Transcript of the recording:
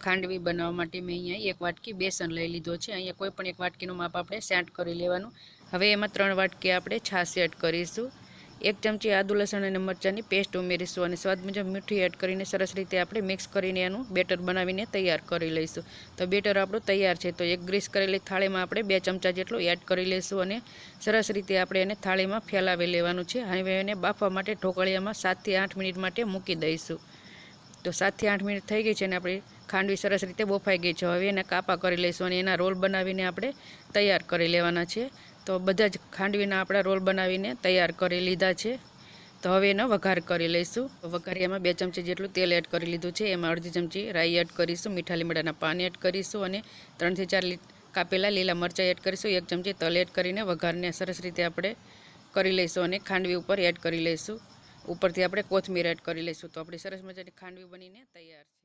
ખાંડવી બનાવવા માટે મેં અહીંયા 1 વાટકી બેસન લઈ લીધો છે। અહીંયા કોઈ પણ 1 વાટકીનું માપ આપણે સેટ કરી લેવાનું। હવે એમાં 3 વાટકી આપણે છાશ એડ કરીશું। 1 ચમચી આદુ લસણ અને મરચાંની પેસ્ટ ઉમેરીશું અને સ્વાદ મુજબ મીઠું એડ કરીને સરસ રીતે આપણે મિક્સ કરીને એનું બેટર બનાવીને તૈયાર કરી લઈશું। તો બેટર આપણું તૈયાર છે। તો એક ગ્રીસ કરેલી થાળીમાં આપણે 2 ચમચા જેટલું એડ કરી લઈશું અને સરસ રીતે આપણે એને થાળીમાં ફેલાવી લેવાનું છે। હવે એને બાફવા માટે ઢોકળિયામાં 7 થી 8 મિનિટ માટે મૂકી દઈશું। તો 7 થી 8 મિનિટ થઈ ગઈ છે અને આપણી ખાંડવી સરસ રીતે બફાઈ ગઈ છે। હવે એને કાપા કરી લઈશું અને એના રોલ બનાવીને આપણે તૈયાર કરી લેવાના છે। તો બધા જ ખાંડવીના આપણા રોલ બનાવીને તૈયાર કરી લીધા છે। તો હવે એનો વઘાર કરી લઈશું। વઘારિયામાં 2 ચમચી જેટલું તેલ એડ કરી લીધું છે। એમાં અડધી ચમચી રાઈ એડ કરીશું, મીઠા લીમડાના પાન એડ કરીશું અને 3 થી 4 કાપેલા લીલા મરચાં એડ કરીશું। 1 ચમચી તલ એડ કરીને વઘારને સરસ રીતે આપણે કરી લઈશું અને ખાંડવી ઉપર એડ કરી લઈશું। ઉપરથી આપણે કોથમીર એડ કરી લઈશું। તો આપણી સરસ મજાની ખાંડવી બનીને તૈયાર છે।